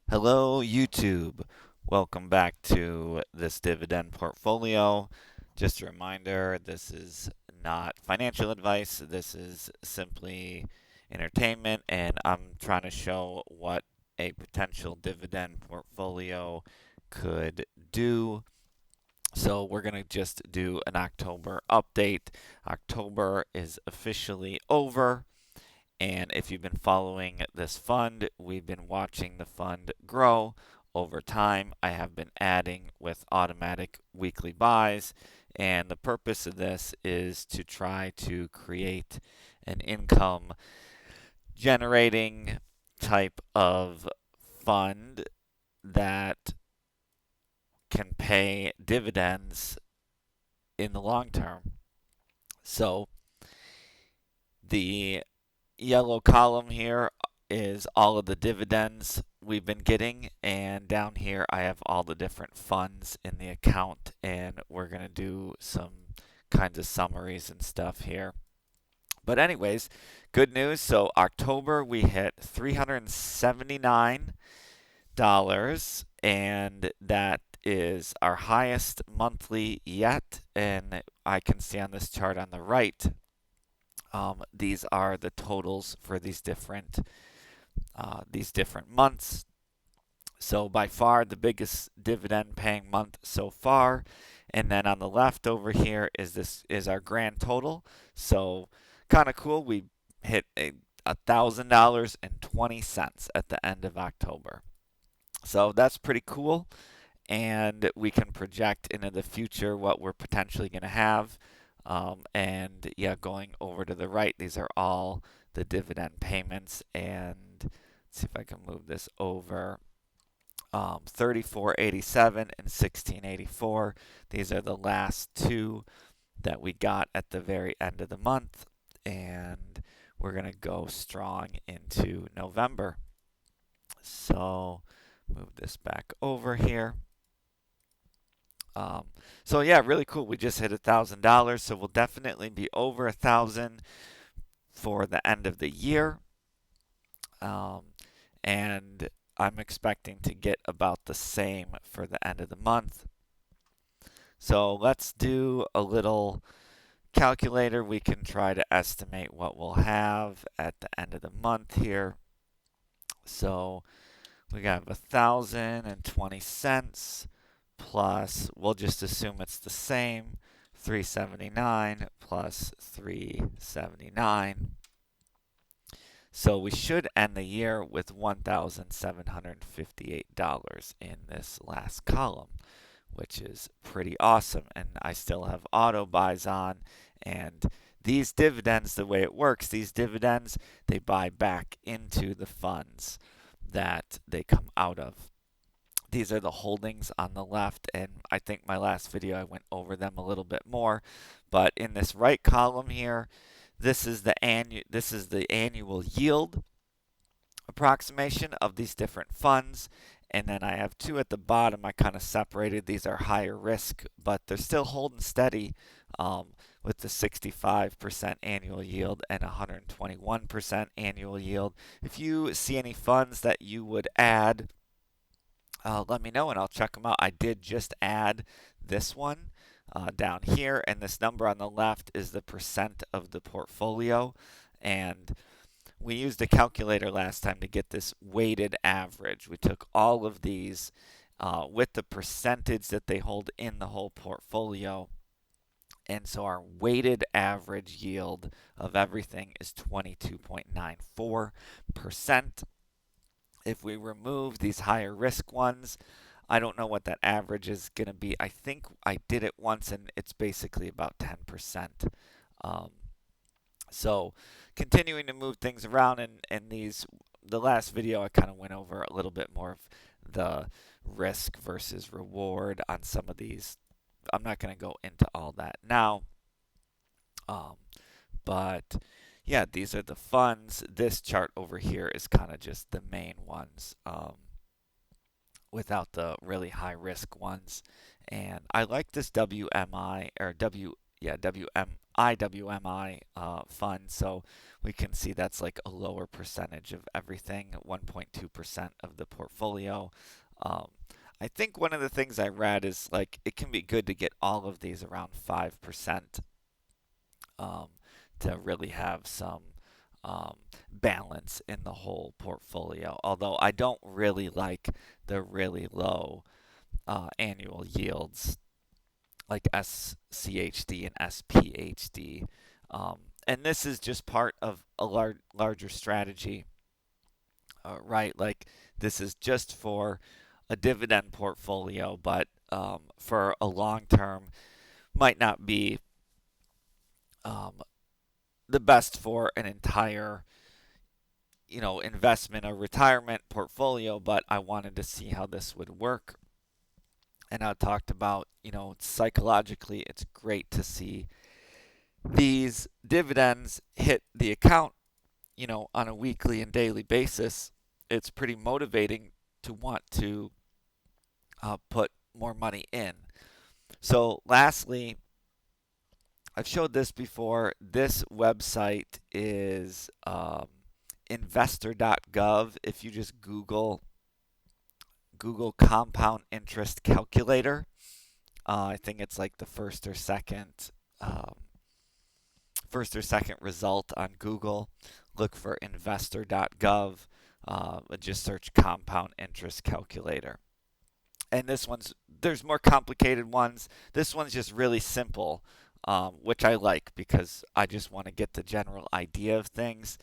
Hello, YouTube. Welcome back to this dividend portfolio. Just a reminder, this is not financial advice. This is simply entertainment, and I'm trying to show what a potential dividend portfolio could do. So we're going to just do an October update. October is officially over. And if you've been following this fund, we've been watching the fund grow over time. I have been adding with automatic weekly buys. And the purpose of this is to try to create an income generating type of fund that can pay dividends in the long term. So the yellow column here is all of the dividends we've been getting, and down here I have all the different funds in the account, and we're going to do some kinds of summaries and stuff here. But anyways, good news. So October we hit $379, and that is our highest monthly yet. And I can see on this chart on the right, these are the totals for these different months. So by far the biggest dividend paying month so far. And then on the left over here is our grand total. So kind of cool. We hit $1,000.20 at the end of October. So that's pretty cool. And we can project into the future what we're potentially going to have. And yeah, going over to the right, these are all the dividend payments. And let's see if I can move this over. 3487 and 1684. These are the last two that we got at the very end of the month. And we're going to go strong into November. So move this back over here. So yeah, really cool. We just hit $1,000, so we'll definitely be over 1,000 for the end of the year, um, and I'm expecting to get about the same for the end of the month. So let's do a little calculator. We can try to estimate what we'll have at the end of the month here. So we got 1,020 cents plus, we'll just assume it's the same, 379 plus 379. So we should end the year with $1,758 in this last column, which is pretty awesome. And I still have auto buys on. And these dividends, the way it works, these dividends, they buy back into the funds that they come out of. These are the holdings on the left, and I think my last video I went over them a little bit more. But in this right column here, this is the annual yield approximation of these different funds. And then I have two at the bottom I kind of separated. These are higher risk, but they're still holding steady with the 65% annual yield and 121% annual yield. If you see any funds that you would add, let me know and I'll check them out. I did just add this one down here, and this number on the left is the percent of the portfolio. And we used a calculator last time to get this weighted average. We took all of these with the percentage that they hold in the whole portfolio. And so our weighted average yield of everything is 22.94%. If we remove these higher risk ones, I don't know what that average is going to be. I think I did it once and it's basically about 10%. Um, so continuing to move things around, and the last video I kind of went over a little bit more of the risk versus reward on some of these. I'm not going to go into all that now. Um, but yeah, these are the funds. This chart over here is kind of just the main ones without the really high risk ones. And I like this WMI or WMI IWMI fund. So we can see that's like a lower percentage of everything, 1.2% of the portfolio. Um, I think one of the things I read is like it can be good to get all of these around 5%, um, to really have some um, balance in the whole portfolio. Although I don't really like the really low annual yields like SCHD and SPHD. And this is just part of a larger strategy, right? Like this is just for a dividend portfolio, but for a long term might not be um, the best for an entire investment or retirement portfolio. But I wanted to see how this would work, and I talked about psychologically it's great to see these dividends hit the account on a weekly and daily basis. It's pretty motivating to want to put more money in. So lastly, I've showed this before. This website is investor.gov. If you just Google compound interest calculator, I think it's like the um, first or second result on Google. Look for investor.gov. Just search compound interest calculator. And there's more complicated ones. This one's just really simple, which I like because I just want to get the general idea of things.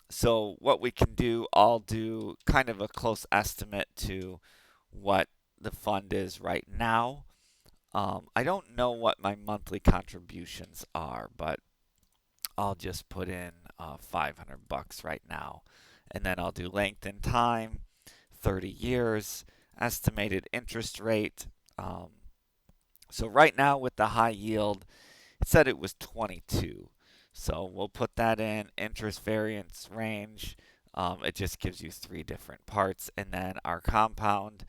So what we can do, I'll do kind of a close estimate to what the fund is right now. I don't know what my monthly contributions are, but I'll just put in $500 right now. And then I'll do length in time, 30 years, estimated interest rate. So right now with the high yield, it said it was 22. So we'll put that in interest variance range. It just gives you three different parts. And then our compound,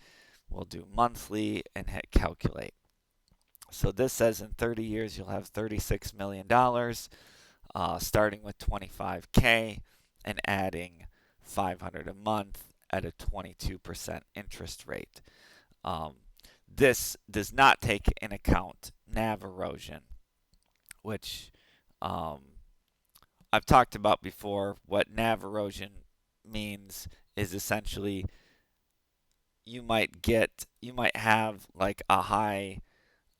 we'll do monthly and hit calculate. So this says in 30 years you'll have $36 million, starting with 25K and adding 500 a month at a 22% interest rate. Um, this does not take in account NAV erosion, which um, I've talked about before. What NAV erosion means is essentially you might have like a high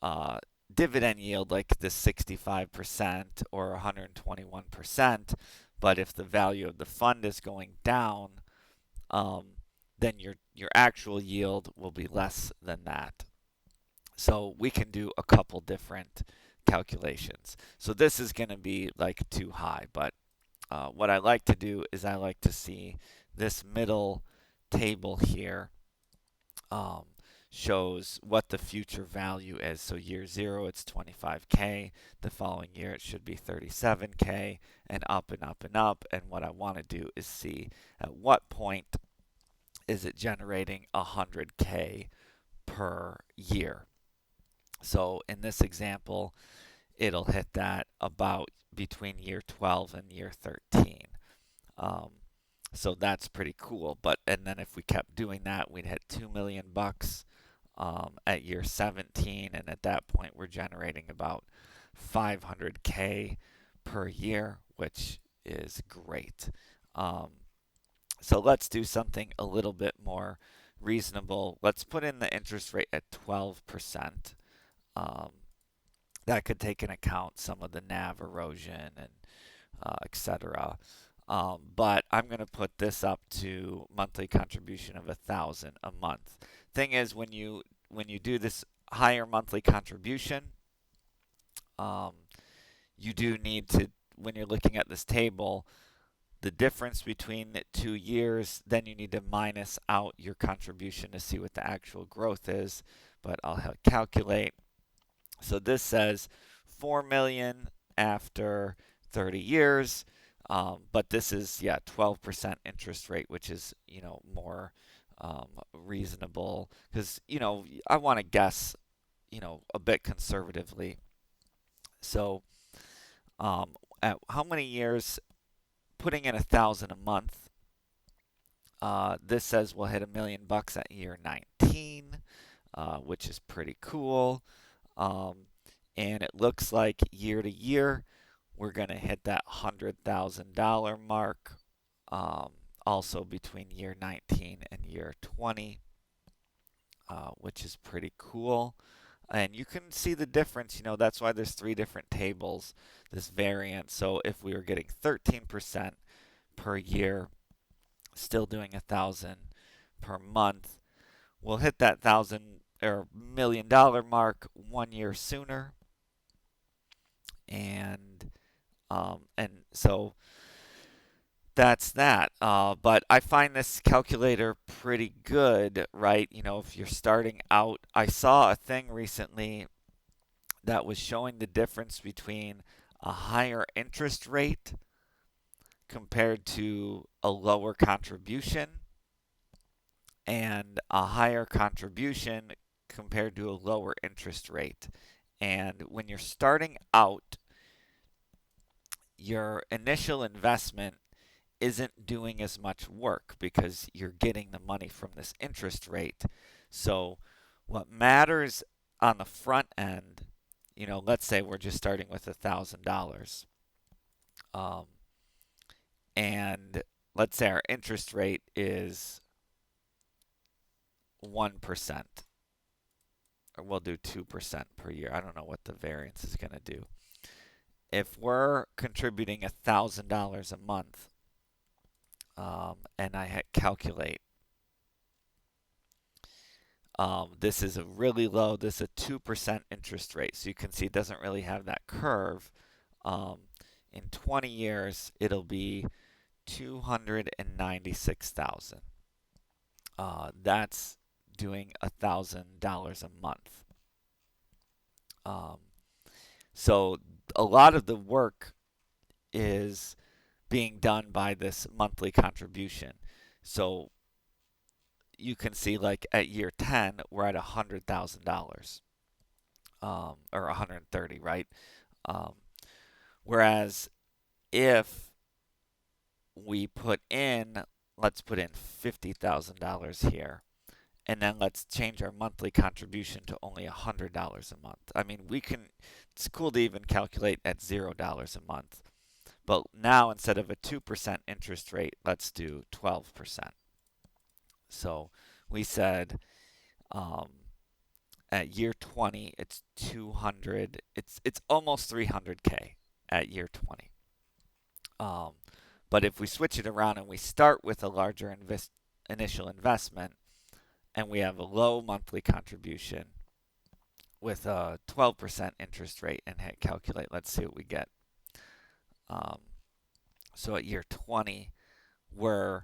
uh, dividend yield like the 65% or 121%, but if the value of the fund is going down, um, then your actual yield will be less than that. So we can do a couple different calculations. So this is going to be like too high, but what I like to do is I like to see this middle table here um, shows what the future value is. So year zero, it's 25K. The following year, it should be 37K, and up and up and up. And what I want to do is see at what point is it generating 100K per year. So in this example, it'll hit that about between year 12 and year 13. Um, so that's pretty cool. And then if we kept doing that, we'd hit $2 million at year 17, and at that point we're generating about 500K per year, which is great. Um, so let's do something a little bit more reasonable. Let's put in the interest rate at 12%. Um, that could take into account some of the NAV erosion and etc. But I'm going to put this up to monthly contribution of 1,000 a month. Thing is, when you do this higher monthly contribution, um, you do need to, when you're looking at this table, the difference between the 2 years, then you need to minus out your contribution to see what the actual growth is. But I'll calculate. So this says 4 million after 30 years. But this is 12% interest rate, which is more reasonable because I want to guess a bit conservatively. So, at how many years? Putting in 1,000 a month. This says we'll hit $1 million at year 19, which is pretty cool. Um, and it looks like year to year, we're going to hit that $100,000 mark. Um, Also between year 19 and year 20, which is pretty cool. And you can see the difference. That's why there's three different tables, this variance. So if we were getting 13% per year, still doing 1,000 per month, we'll hit that thousand or $1 million mark 1 year sooner. And so that's that. But I find this calculator pretty good, right? If you're starting out, I saw a thing recently that was showing the difference between a higher interest rate compared to a lower contribution and a higher contribution compared to a lower interest rate. And when you're starting out, your initial investment isn't doing as much work because you're getting the money from this interest rate. So, what matters on the front end, let's say we're just starting with $1,000, um, and let's say our interest rate is 1%, or we'll do 2% per year. I don't know what the variance is going to do. If we're contributing $1,000 a month, and I calculate, this is a really low, this is a 2% interest rate. So you can see it doesn't really have that curve. In 20 years, it'll be 296,000. That's doing $1,000 a month. So a lot of the work is being done by this monthly contribution. So you can see, like at year 10, we're at $100,000, or 130, right? Um, Whereas if we let's put in $50,000 here, and then let's change our monthly contribution to only $100 a month. I mean, it's cool to even calculate at $0 a month. But now instead of a 2% interest rate, let's do 12%. So we said, at year 20, it's 200. It's almost 300K at year 20. Um, but if we switch it around and we start with a larger initial investment, and we have a low monthly contribution with a 12% interest rate and hit calculate, let's see what we get. So at year 20, we're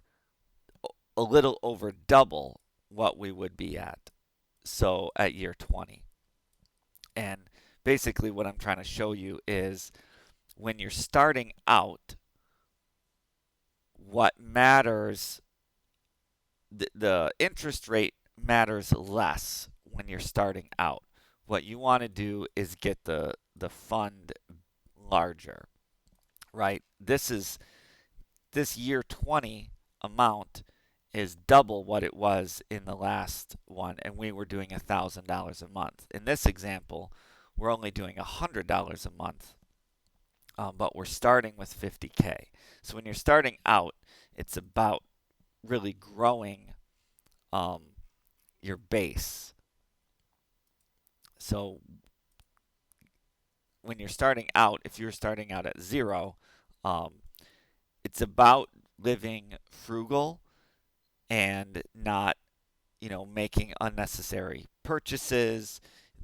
a little over double what we would be at. So at year 20. And basically, what I'm trying to show you is when you're starting out, what matters, the interest rate matters less when you're starting out. What you want to do is get the fund larger, right? This year 20 amount is double what it was in the last one, and we were doing $1,000 a month. In this example, we're only doing $100 a month, but we're starting with 50K. So when you're starting out, it's about really growing your base. So when you're starting out, if you're starting out at zero, it's about living frugal and not, making unnecessary purchases,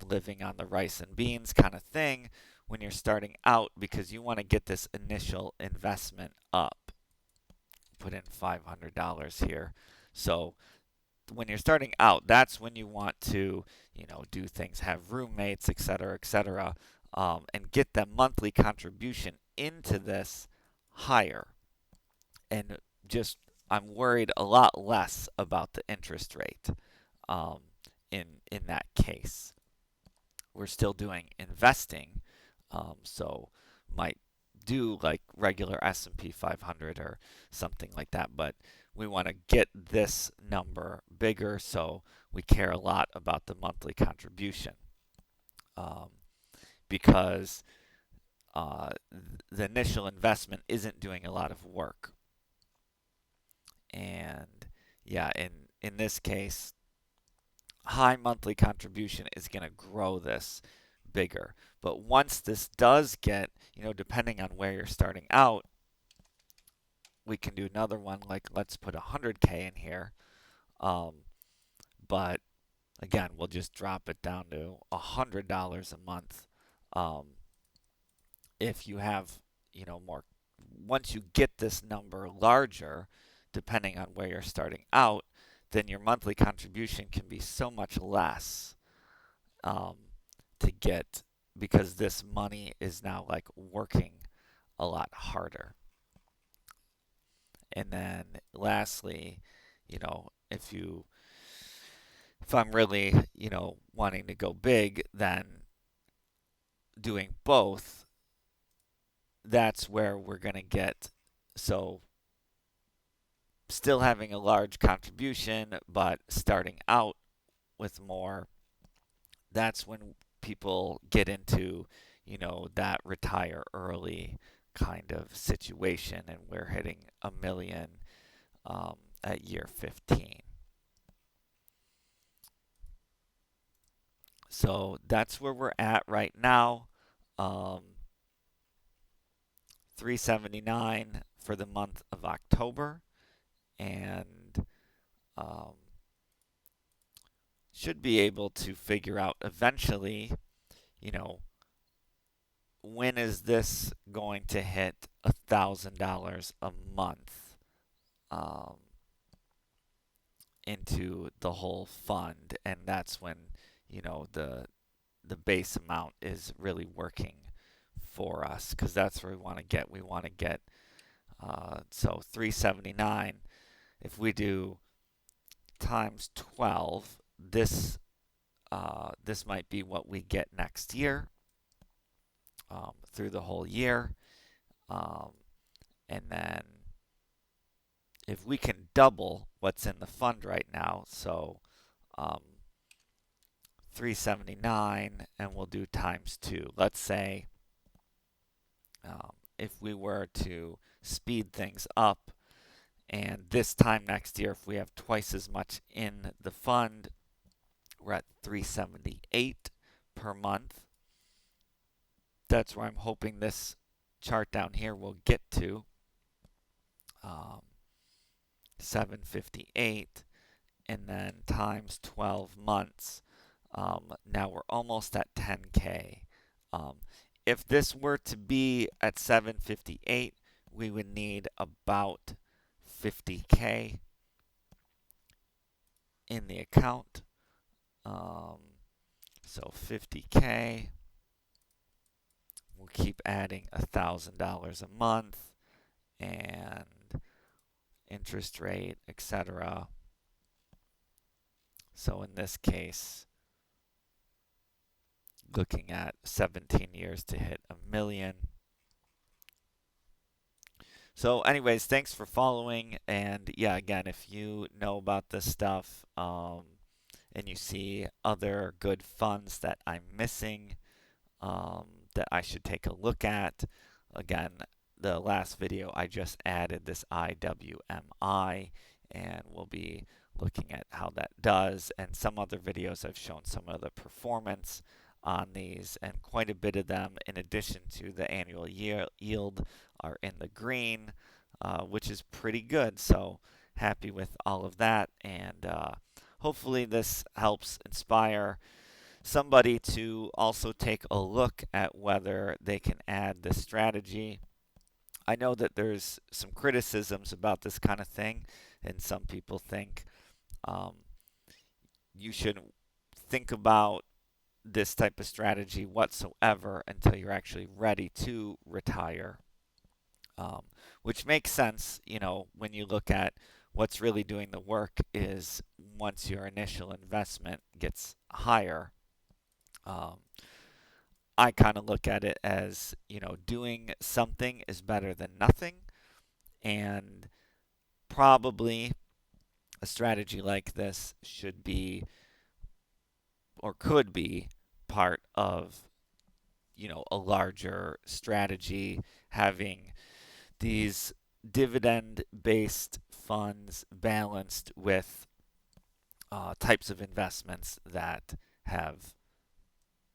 living on the rice and beans kind of thing when you're starting out, because you want to get this initial investment up. Put in $500 here. So when you're starting out, that's when you want to, do things, have roommates, etc., and get that monthly contribution into this higher. And just, I'm worried a lot less about the interest rate in that case. We're still doing investing, So might do like regular S&P 500 or something like that, but we want to get this number bigger, so we care a lot about the monthly contribution, um, because uh, the initial investment isn't doing a lot of work. And yeah, in this case, high monthly contribution is going to grow this bigger. But once this does get, depending on where you're starting out, we can do another one, like let's put 100K in here. Um, but again, we'll just drop it down to $100 a month. Um, if you have, more, once you get this number larger, depending on where you're starting out, then your monthly contribution can be so much less, um, to get, because this money is now like working a lot harder. And then lastly, if I'm really, wanting to go big, then doing both, that's where we're going to get, so still having a large contribution, but starting out with more, that's when people get into, that retire early kind of situation, and we're hitting a million, at year 15. So that's where we're at right now. Um, 379 for the month of October, and um, should be able to figure out eventually, you know, when is this going to hit $1,000 a month, um, into the whole fund, and that's when, the base amount is really working for us, because that's where we want to get. We want to get, so 379. If we do times 12, this might be what we get next year, through the whole year. Um, and then if we can double what's in the fund right now, so, um, 379, and we'll do times 2. Let's say, if we were to speed things up, and this time next year, if we have twice as much in the fund, we're at 378 per month. That's where I'm hoping this chart down here will get to, um, 758, and then times 12 months. Now we're almost at 10K. Um, if this were to be at 758, we would need about 50K in the account. Um, so 50K, we'll keep adding $1,000 a month, and interest rate, etc. So in this case, looking at 17 years to hit a million. So, anyways, thanks for following. And yeah, again, if you know about this stuff, and you see other good funds that I'm missing, that I should take a look at, again, the last video I just added this IWMI, and we'll be looking at how that does. And some other videos I've shown some of the performance on these, and quite a bit of them, in addition to the annual yield, are in the green, which is pretty good. So happy with all of that, and hopefully this helps inspire somebody to also take a look at whether they can add this strategy. I know that there's some criticisms about this kind of thing, and some people think, um, you shouldn't think about this type of strategy whatsoever until you're actually ready to retire, um, which makes sense. When you look at what's really doing the work is once your initial investment gets higher. Um, I kind of look at it as, doing something is better than nothing. And probably a strategy like this should be or could be part of, a larger strategy, having these dividend based funds balanced with types of investments have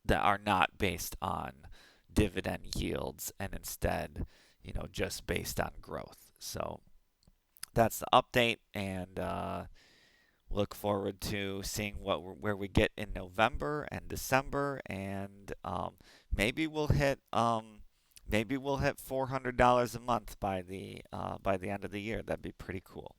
that are not based on dividend yields and instead, just based on growth. So that's the update, and look forward to seeing where we get in November and December, and maybe we'll hit $400 a month by the end of the year. That'd be pretty cool.